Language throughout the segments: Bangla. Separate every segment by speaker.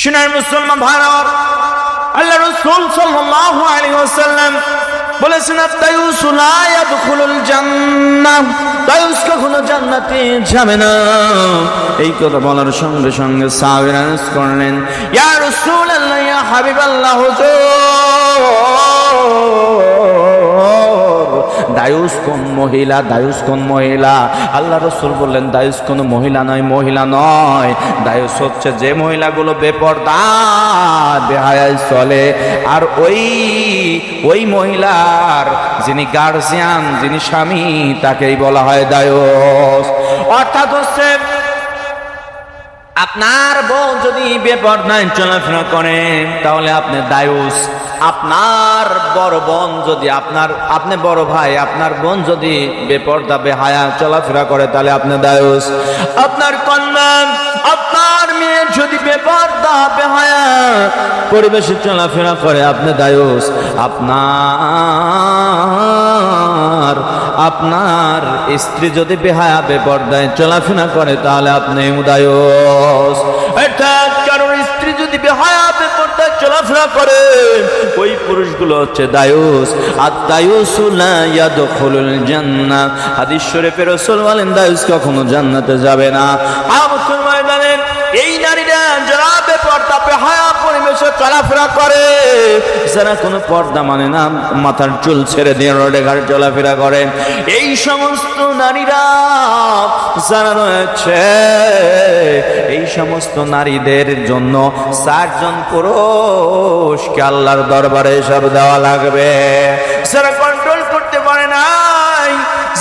Speaker 1: শুনার মুসলমান ভাইরা, আল্লাহ রাসূল সাল্লাল্লাহু আলাইহি ওয়াসাল্লাম বলেছেন, আত-তায়ুসু লা ইয়াদখুলুল জান্নাহ, তায়ুস কখনো জান্নাতে যাবে না। এই কথা বলার সঙ্গে সঙ্গে সাহাবীরা আরজ করলেন, ইয়া রাসূলুল্লাহ, ইয়া হাবিবাল্লাহ, হুজুর দায়ুস কোন মহিলা, দায়ুস কোন মহিলা? আল্লাহ রাসূল বললেন, দায়ুস কোন মহিলা নয়, মহিলা নয়, দায়ুস হচ্ছে যে মহিলাগুলো বেপরদা বেহায়ায় চলে, আর ওই মহিলার যিনি গার্জিয়ান, যিনি স্বামী, তাকেই বলা হয় দায়ুস। অর্থাৎ হচ্ছে আপনার বউ যদি বেপরদায় চলাফেরা করে তাহলে আপনি দায়ুস। আপনার বড় বোন যদি আপনি বড় ভাই, আপনার বোন যদি বেপরদা বেহায়া চলাফেরা করে তাহলে আপনি দায়ুস। আপনার কন্যা, আপনার মেয়ে যদি বেপরদা বেহায়া পরিবেশে চলাফেরা করে আপনি দায়ুস। আপনার স্ত্রী যদি বেহায়া বেপরদায় চলাফেরা করে তাহলে আপনি দায়ুস। অর্থাৎ কারোর স্ত্রী যদি বেহায়া বেপরদায় চলাফেরা করে ওই পুরুষগুলো হচ্ছে দায়ুস। আর দায়ুসু লা ইয়াদখুলুল জান্নাহ, হাদিস শরীফে রাসূল বলেন দায়ুস কখনো জান্নাতে যাবে না। মুসলমান জানেন, এই নারীরা যারা বেপরদা বেহায়া পরিবেশে চলাফেরা করে, যারা কোনো পর্দা মানে না, মাথার চুল ছেড়ে দিয়ে রোডে ঘাটে চলাফেরা করে, এই সমস্ত নারীরা যারা রয়েছে, এই সমস্ত নারীদের জন্য 4 জন পুরুষকে আল্লাহর দরবারে হিসাব দেওয়া লাগবে। যারা কন্ট্রোল করতে পারে নাই,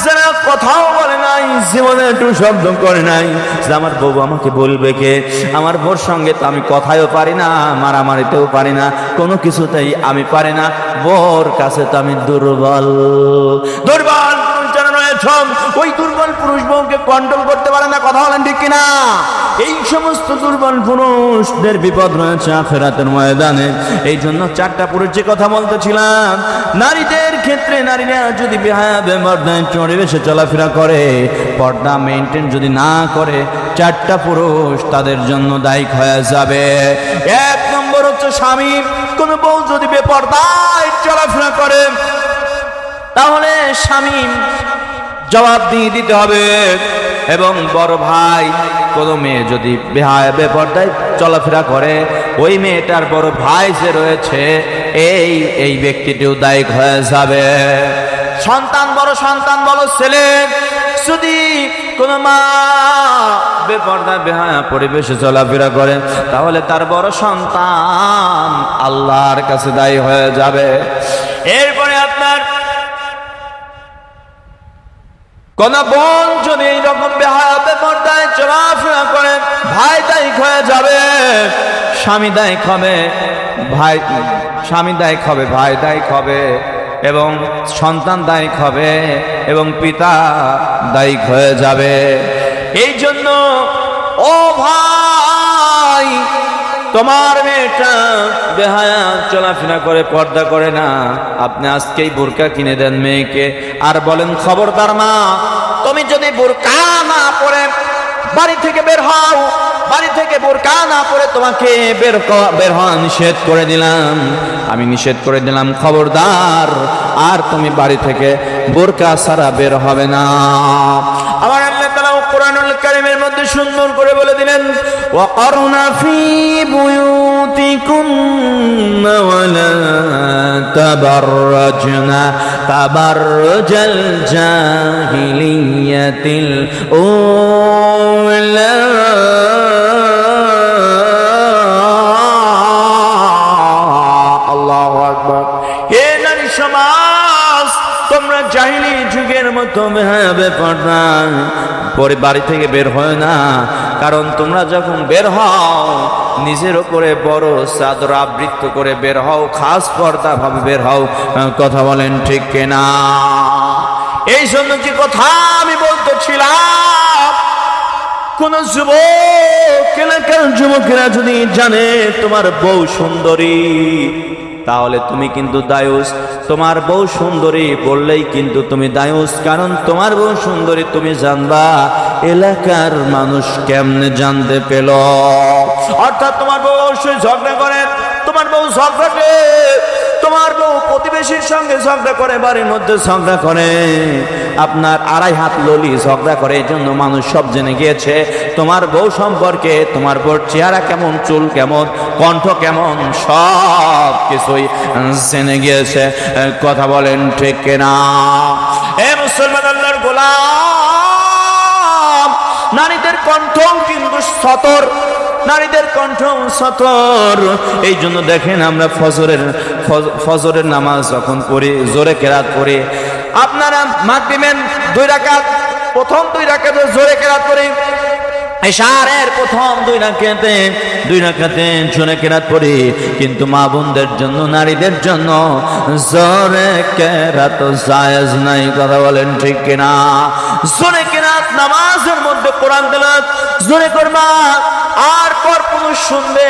Speaker 1: যারা কথাও বলে নাই, জীবনে একটু শব্দ করে নাই, যে আমার বউ আমাকে বলবে কে, আমার বউর সঙ্গে তো আমি কথাও পারি না, মারামারিতেও পারি না, কোনো কিছুতেই আমি পারি না, বউর কাছে তো আমি দুর্বল। ওই দুর্বল পুরুষ বউকে কন্ট্রোল করতে পারে না, কথা বলেন ঠিক কিনা? এই সমস্ত দুর্বল পুরুষদের বিপদ রয়েছে আখিরাতের ময়দানে। এই জন্য 4টা পুরুষ যে কথা বলতেছিলাম, নারীদের ক্ষেত্রে নারীরা যদি বেহায়া বেপরদায় পরিবেশে চলাফেরা করে, পর্দা মেইনটেইন যদি না করে, 4টা পুরুষ তাদের জন্য দায়ী হয়ে যাবে। 1 নম্বর হচ্ছে স্বামী। কোন বউ যদি বেপরদায় চলাফেরা করে তাহলে স্বামী জবাব দিয়ে দিতে হবে। এবং বড় ভাই, কোন মেয়ে যদি বেহায়া বেপরদায় চলাফেরা করে, ওই মেয়েটার বড় ভাই যে রয়েছে এই ব্যক্তিটিও দায়ী হয়ে যাবে। সন্তান বড় ছেলে, যদি কোন মা বেপরদা বেহায়া পরিবেশে চলাফেরা করে তাহলে তার বড় সন্তান আল্লাহর কাছে দায়ী হয়ে যাবে। এরপরে আপনার কোন বোন যদি এইরকম বেহায়া বেপরদায় চলাফেরা করে, ভাই দায়ী হয়ে যাবে, স্বামী দায়ী হবে, ভাই দায়ী হবে, এবং সন্তান দায়ী হবে, এবং পিতা দায়ী হয়ে যাবে। এই জন্য ও ভাই, তোমার মেয়েটা বেহায়া চলাফেরা করে, পর্দা করে না, আপনি আজকেই বোরকা কিনে দেন মেয়েকে, আর বলেন খবরদার মা, তুমি যদি বোরকা না পরে বাড়ি থেকে বের হও, বাড়ি থেকে বোরকা না পরে তোমাকে বের হওয়া নিষেধ করে দিলাম, আমি নিষেধ করে দিলাম, খবরদার আর তুমি বাড়ি থেকে বোরকা ছাড়া বের হবে না। আমার আল্লাহ তাআলা কোরআনুল কারীমের মধ্যে সুন্দর করে বলে দিলেন, ওয়াকারনা ফি বুয়ুতিকুন্না ওয়ালা তাবাররাজনা তাবাররুজাল জাহিলিয়াতিল উলা। আল্লাহু আকবার। হে নারী সমাজ, তোমরা জাহিলি যুগের মতো বেহায়া বেপরদায় বাড়ি থেকে বের হয় না, কারণ তোমরা যখন বের হও নিজের উপরে বড় চাদর আবৃত করে বের হও, খাস পর্দা ভাবে বের হও। কথা বলেন ঠিক কিনা? এই জন্য কি কথা আমি বলতেছিলাম, কোন যুবকেরা যদি জানে তোমার বউ সুন্দরী, তাহলে তুমি কিন্তু দায়ুস। তোমার বউ সুন্দরী বললেই কিন্তু তুমি দায়ুস, কারণ তোমার বউ সুন্দরী তুমি জানবা, এলাকার মানুষ কেমনে জানতে পেল? অর্থাৎ তোমার বউ অবশ্যই ঝগড়া করে, তোমার বউ ঝগড়া করে, তোমার বউ প্রতিবেশীর সঙ্গে ঝগড়া করে, বাড়ির মধ্যে ঝগড়া করে, আপনার 2.5 হাত ললি ঝগড়া করে, এই জন্য মানুষ সব জেনে গিয়েছে তোমার বউ সম্পর্কে। তোমার বউর চেহারা কেমন, চুল কেমন, কণ্ঠ কেমন, সব কিছুই জেনে গিয়েছে। কথা বলেন ঠিক কিনা? এ মুসলমান আল্লাহর গোলাম, নারীদের কণ্ঠ কিন্তু সতর, নারীদের কণ্ঠ সতর। এই জন্য দেখেন আমরা ফজরের নামাজ যখন পড়ি, জোরে কেরাত পড়ি, আপনারা মাগরিবের 2 রাকাত, প্রথম 2 রাকাতে জোরে কেরাত পড়ি, এশারের প্রথম 2 রাকাতে জোরে কেরাত পড়ি। কিন্তু মা বোনদের জন্য, নারীদের জন্য জোরে কেরাত জায়েজ নাই। কথা বলেন ঠিক কিনা? জোরে কেরাত নামাজের মধ্যে কোরআন তেলাওয়াত জোরে করবা, আর পরপুরুষ শুনবে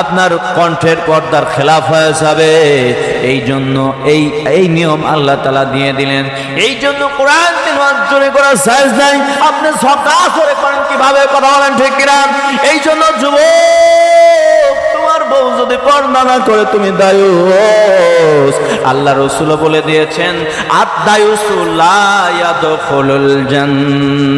Speaker 1: আপনার কণ্ঠের পর্দার খেলাফ হয়ে যাবে। এই জন্য এই নিয়ম আল্লাহ তাআলা দিয়ে দিলেন। এই জন্য কোরআন তেলাওয়াত জোরে করা জায়েজ নাই। আপনি ঝগড়া করে করেন কিভাবে? কথা বলেন ঠিক কিনা? এই জন্য যুবক, তোমার বউ যদি পর্দা না করে তুমি দায়ুস। আল্লাহ রাসূল বলে দিয়েছেন, আদ-দায়ুসু লা ইয়াদখুলুল জান্নাহ।